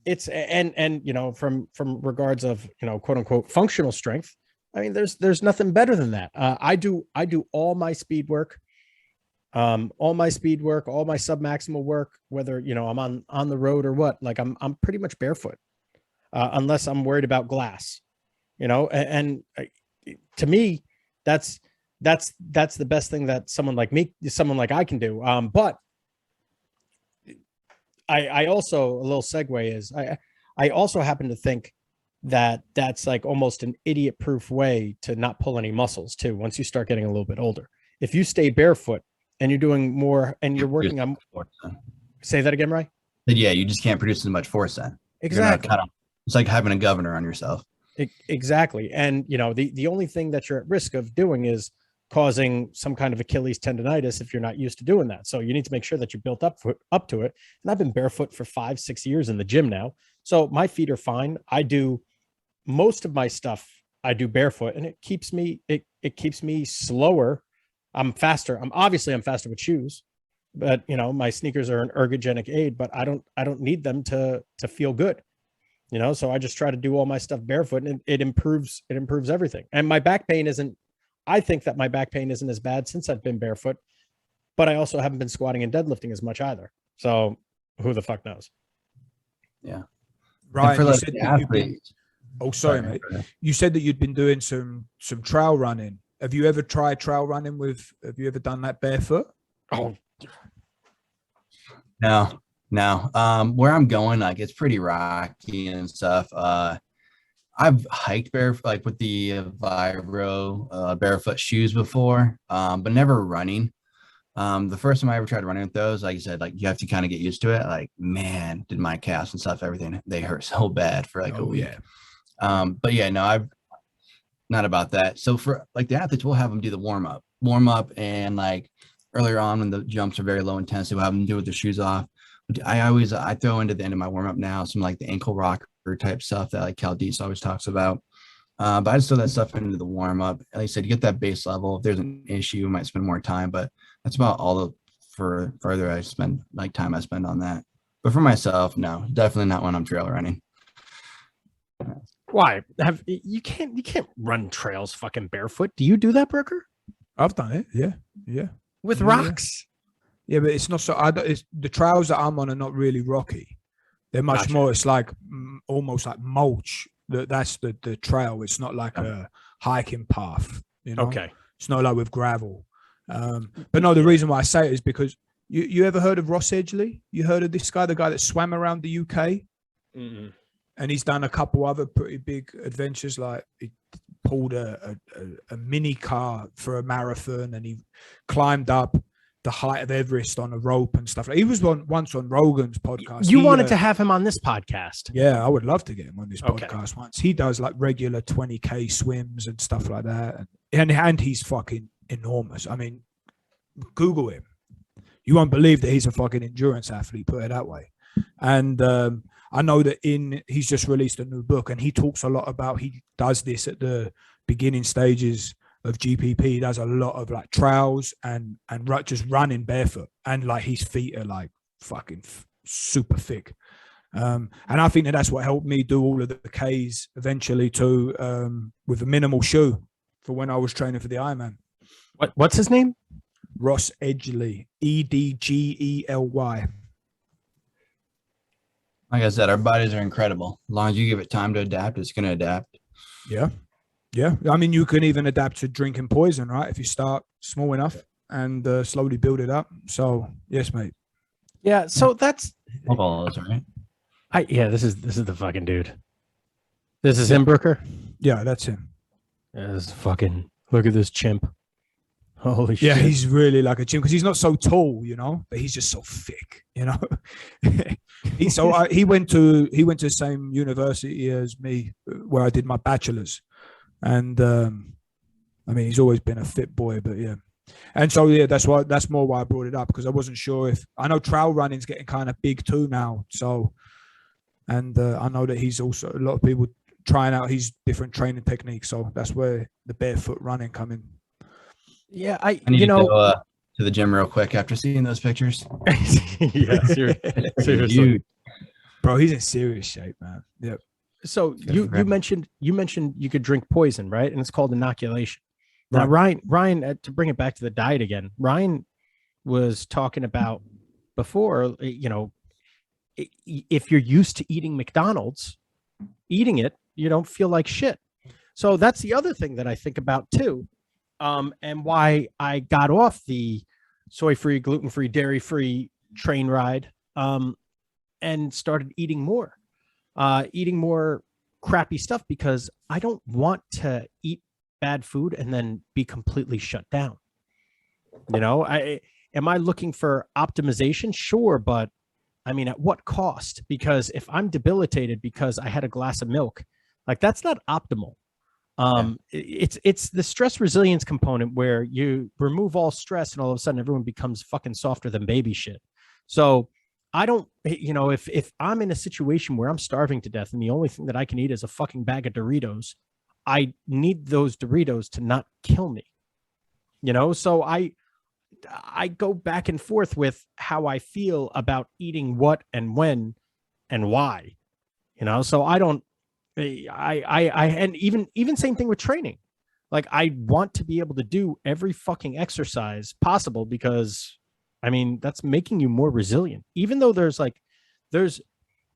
It's, and from regards of, quote unquote, functional strength. There's nothing better than that. I do all my speed work. All my submaximal work, whether, I'm on the road or what, like I'm pretty much barefoot, unless I'm worried about glass, and to me, that's the best thing that someone like I can do. But I also, a little segue is I also happen to think that that's like almost an idiot proof way to not pull any muscles too. Once you start getting a little bit older, if you stay barefoot, and you're doing more and you're working on, say that again, right? Yeah, you just can't produce as much force then. Exactly. It's like having a governor on yourself. Exactly. And, the only thing that you're at risk of doing is causing some kind of Achilles tendonitis if you're not used to doing that. So you need to make sure that you're built up to it. And I've been barefoot for 5-6 years in the gym now. So my feet are fine. I do most of my stuff. I do barefoot and it keeps me slower. I'm faster. I'm faster with shoes, but my sneakers are an ergogenic aid, but I don't need them to feel good, so I just try to do all my stuff barefoot and it improves everything. And my back pain I think that my back pain isn't as bad since I've been barefoot, but I also haven't been squatting and deadlifting as much either. So who the fuck knows? Yeah. Right. Sorry, mate. You said that you'd been doing some trail running. Have you ever tried trail running have you ever done that barefoot? Oh, no. Where I'm going, like it's pretty rocky and stuff. I've hiked barefoot, like with the Vibro barefoot shoes before, but never running. The first time I ever tried running with those, like you said, like you have to kind of get used to it. Like, man, did my calves and stuff, everything, they hurt so bad for like a week. Yeah. But yeah, no, I've not about that. So for like the athletes, we'll have them do the warm up and like earlier on when the jumps are very low intensity, we'll have them do it with their shoes off. But I throw into the end of my warm up now some like the ankle rocker type stuff that like Cal Dietz always talks about. But I just throw that stuff into the warm up. Like I said, you get that base level. If there's an issue, you might spend more time, but that's about all the further I spend like time I spend on that. But for myself, no, definitely not when I'm trail running. Why? You can't run trails fucking barefoot. Do you do that, Brooker? I've done it. Yeah. With rocks. Yeah, but it's not so. The trails that I'm on are not really rocky. They're much Gotcha. more. It's like almost like mulch. That's the trail. It's not like a hiking path. You know. Okay. It's not like with gravel. But no, the reason why I say it is because you ever heard of Ross Edgley? You heard of this guy, the guy that swam around the UK? Mm-mm. And he's done a couple other pretty big adventures, like he pulled a mini car for a marathon, and he climbed up the height of Everest on a rope and stuff. He was once on Rogan's podcast. You wanted to have him on this podcast. Yeah, I would love to get him on this Okay. podcast once. He does like regular 20K swims and stuff like that. And he's fucking enormous. I mean, Google him. You won't believe that he's a fucking endurance athlete, put it that way. And I know that he's just released a new book, and he talks a lot about, he does this at the beginning stages of GPP. He does a lot of like trails and just running barefoot, and like his feet are like fucking super thick. And I think that's what helped me do all of the Ks eventually too, with a minimal shoe for when I was training for the Ironman. What's his name? Ross Edgley, Edgely. Like I said, our bodies are incredible. As long as you give it time to adapt, it's going to adapt. Yeah. Yeah. I mean, you can even adapt to drinking poison, right? If you start small enough and slowly build it up. So, yes, mate. Yeah. So that's, All those, right? this is the fucking dude. This is him, Brooker. Yeah, that's him. Yeah, this is fucking, look at this chimp. Holy shit. Yeah, he's really like a gym because he's not so tall, you know, but he's just so thick, you know. He went to the same university as me where I did my bachelor's, and I mean, he's always been a fit boy, but yeah. And so yeah, that's more why I brought it up, because I wasn't sure if, I know trail running's getting kind of big too now. So, and I know that he's also, a lot of people trying out his different training techniques. So that's where the barefoot running come in. Yeah, I need to go to the gym real quick after seeing those pictures. Yeah, seriously. Dude. Bro, he's in serious shape, man. Yep. So you mentioned you could drink poison, right? And it's called inoculation. Now, Ryan, to bring it back to the diet again, Ryan was talking about before, you know, if you're used to eating McDonald's, eating it, you don't feel like shit. So that's the other thing that I think about too. And why I got off the soy-free, gluten-free, dairy-free train ride, and started eating more crappy stuff, because I don't want to eat bad food and then be completely shut down. You know, am I looking for optimization? Sure. But I mean, at what cost? Because if I'm debilitated because I had a glass of milk, like that's not optimal. It's the stress resilience component where you remove all stress and all of a sudden everyone becomes fucking softer than baby shit. So I don't, you know, if I'm in a situation where I'm starving to death and the only thing that I can eat is a fucking bag of Doritos, I need those Doritos to not kill me, you know? So I go back and forth with how I feel about eating what and when and why, you know? So I don't, and even same thing with training. Like I want to be able to do every fucking exercise possible, because I mean, that's making you more resilient, even though there's a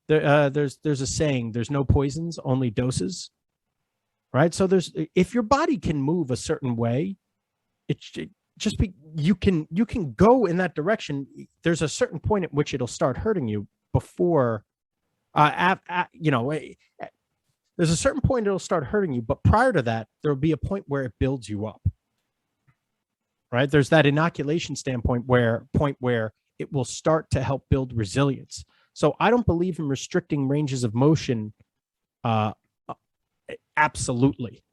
saying, there's no poisons, only doses. Right. So if your body can move a certain way, you can go in that direction. There's a certain point at which it'll start hurting you before, there's a certain point it'll start hurting you, but prior to that, there'll be a point where it builds you up. Right? There's that inoculation standpoint where it will start to help build resilience. So I don't believe in restricting ranges of motion. Absolutely.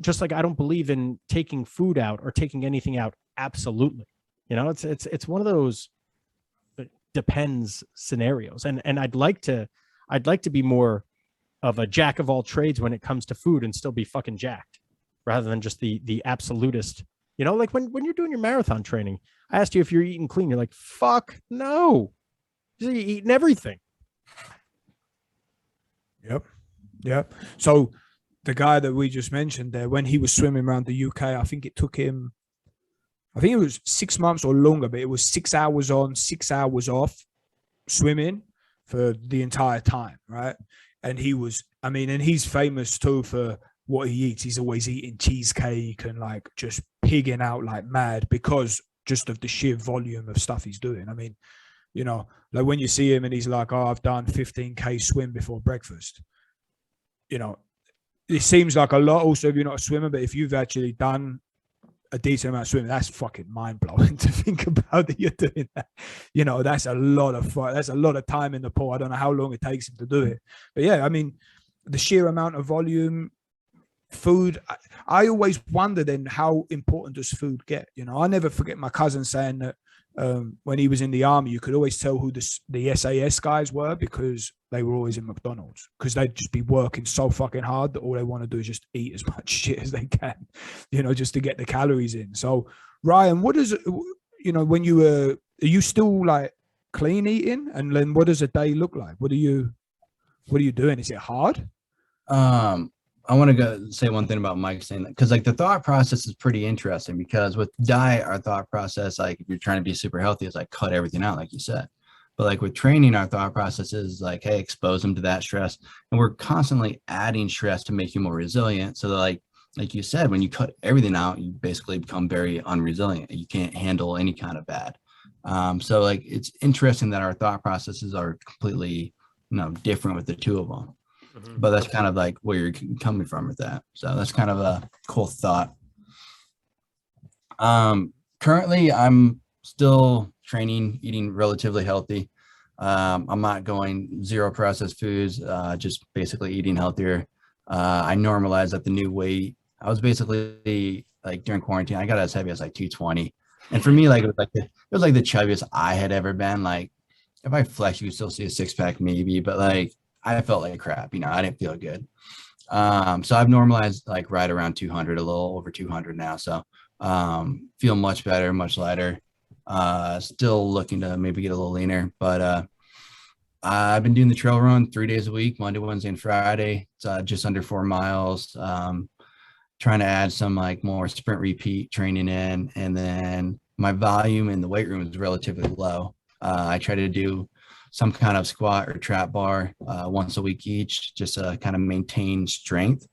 Just like I don't believe in taking food out or taking anything out. Absolutely. You know, it's one of those depends scenarios. And I'd like to be more of a jack of all trades when it comes to food and still be fucking jacked, rather than just the absolutist. You know, like when you're doing your marathon training, I asked you if you're eating clean. You're like, fuck no. You're eating everything. Yep. So the guy that we just mentioned there, when he was swimming around the UK, I think it was 6 months or longer, but it was 6 hours on, 6 hours off swimming for the entire time, right? And he was, I mean, and he's famous too for what he eats. He's always eating cheesecake and like just pigging out like mad because just of the sheer volume of stuff he's doing. I mean, you know, like when you see him and he's like, oh, I've done 15K swim before breakfast. You know, it seems like a lot also if you're not a swimmer, but if you've actually done a decent amount of swimming, that's fucking mind-blowing to think about that you're doing that. You know, that's a lot of fun. That's a lot of time in the pool. I don't know how long it takes him to do it. But yeah, I mean, the sheer amount of volume, food, I always wonder then how important does food get? You know, I never forget my cousin saying that when he was in the army, you could always tell who the SAS guys were because they were always in McDonald's because they'd just be working so fucking hard that all they want to do is just eat as much shit as they can, you know, just to get the calories in. So Ryan, what is it, you know, when are you still like clean eating? And then what does a day look like? What are you doing? Is it hard? I want to go say one thing about Mike saying that, because like the thought process is pretty interesting because with diet, our thought process, like if you're trying to be super healthy, is like cut everything out, like you said. But like with training, our thought process is like, hey, expose them to that stress. And we're constantly adding stress to make you more resilient. So that like you said, when you cut everything out, you basically become very unresilient. You can't handle any kind of bad. So like it's interesting that our thought processes are completely, you know, different with the two of them. But that's kind of like where you're coming from with that. So that's kind of a cool thought. Currently, I'm still training, eating relatively healthy. I'm not going zero processed foods, just basically eating healthier. I normalized at the new weight. I was basically like during quarantine, I got as heavy as like 220. And for me, like it was like the chubbiest I had ever been. Like if I flex, you could still see a six pack maybe, but like I felt like crap, you know, I didn't feel good. So I've normalized like right around 200, a little over 200 now. So feel much better, much lighter. Still looking to maybe get a little leaner, but I've been doing the trail run 3 days a week, Monday, Wednesday, and Friday. It's just under 4 miles. Trying to add some like more sprint repeat training in, and then my volume in the weight room is relatively low. I try to do some kind of squat or trap bar once a week each, just to kind of maintain strength.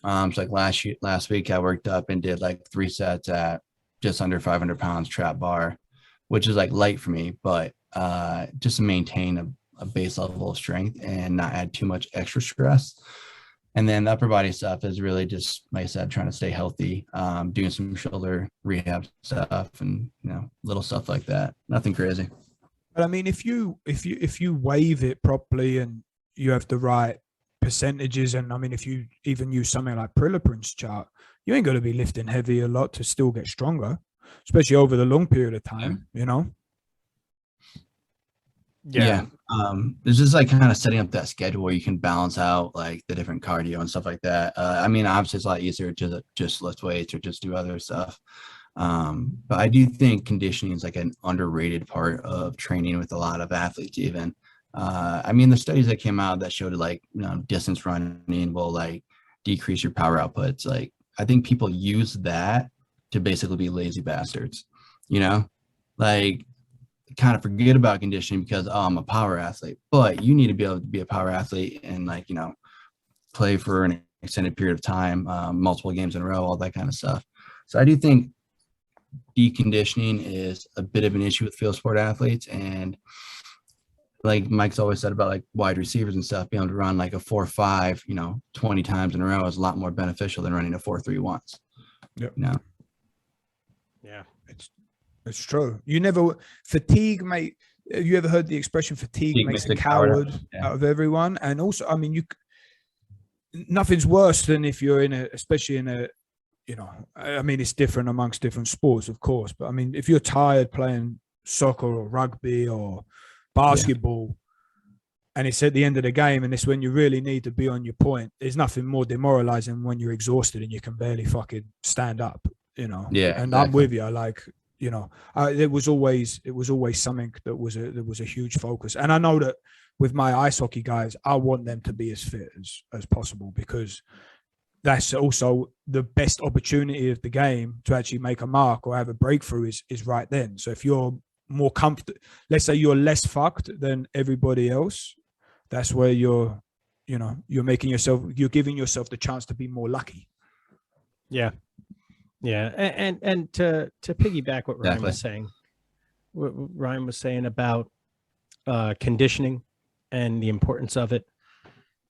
So like last week I worked up and did like 3 sets at just under 500 pounds trap bar, which is like light for me, but just to maintain a base level of strength and not add too much extra stress. And then the upper body stuff is really just, like I said, trying to stay healthy, doing some shoulder rehab stuff and, you know, little stuff like that. Nothing crazy. But I mean, if you wave it properly and you have the right percentages, and I mean, if you even use something like Priliprint's chart, you ain't going to be lifting heavy a lot to still get stronger, especially over the long period of time, you know? Yeah. It's just like kind of setting up that schedule where you can balance out like the different cardio and stuff like that. I mean, obviously it's a lot easier to just lift weights or just do other stuff. But I do think conditioning is like an underrated part of training with a lot of athletes even. I mean, the studies that came out that showed like, you know, distance running will like decrease your power outputs. Like I think people use that to basically be lazy bastards, you know, like kind of forget about conditioning because, oh, I'm a power athlete, but you need to be able to be a power athlete and like, you know, play for an extended period of time, multiple games in a row, all that kind of stuff. So I do think deconditioning is a bit of an issue with field sport athletes. And like Mike's always said about like wide receivers and stuff, being able to run like a 4.5, you know, 20 times in a row is a lot more beneficial than running a 4.3 once. Yep. You know? Yeah, it's true. You never fatigue, mate. Have you ever heard the expression fatigue makes a coward out of everyone? And also, I mean, nothing's worse than if you're especially in a, you know, I mean, it's different amongst different sports, of course, but I mean, if you're tired playing soccer or rugby or basketball, and it's at the end of the game, and it's when you really need to be on your point, there's nothing more demoralizing when you're exhausted and you can barely fucking stand up, you know? Yeah. And exactly. I'm with you, like, you know, it was always something that was a huge focus. And I know that with my ice hockey guys, I want them to be as fit as possible, because that's also the best opportunity of the game to actually make a mark or have a breakthrough is right then. So if you're more comfortable. Let's say you're less fucked than everybody else. That's where you're giving yourself the chance to be more lucky. Yeah. And to piggyback what Ryan was saying about conditioning and the importance of it.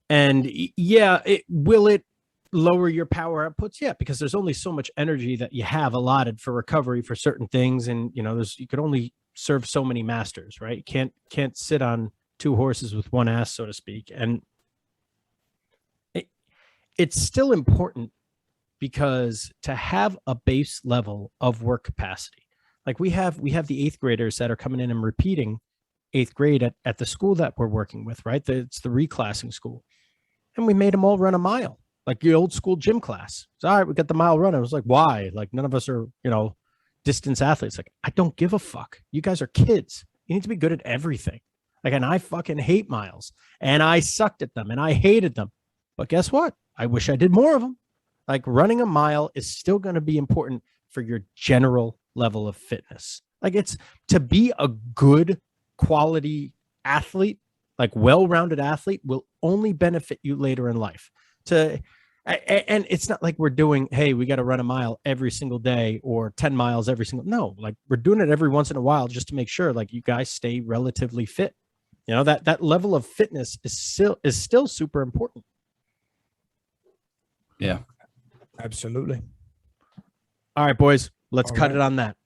And yeah, will it lower your power outputs? Yeah, because there's only so much energy that you have allotted for recovery for certain things. And, you could only serve so many masters, right? You can't sit on two horses with one ass, so to speak. And it's still important because to have a base level of work capacity, like we have the 8th graders that are coming in and repeating 8th grade at the school that we're working with, right? It's the reclassing school. And we made them all run a mile, like the old school gym class. It's all right, we got the mile run. I was like, why? Like none of us are, distance athletes. Like, I don't give a fuck. You guys are kids. You need to be good at everything. Like, and I fucking hate miles and I sucked at them and I hated them. But guess what? I wish I did more of them. Like running a mile is still going to be important for your general level of fitness. Like it's to be a good quality athlete, like well-rounded athlete will only benefit you later in life. And it's not like we're doing, hey, we got to run a mile every single day or 10 miles every single. No, like we're doing it every once in a while just to make sure like you guys stay relatively fit. That level of fitness is still super important. Yeah, absolutely. All right, boys, let's cut it on that.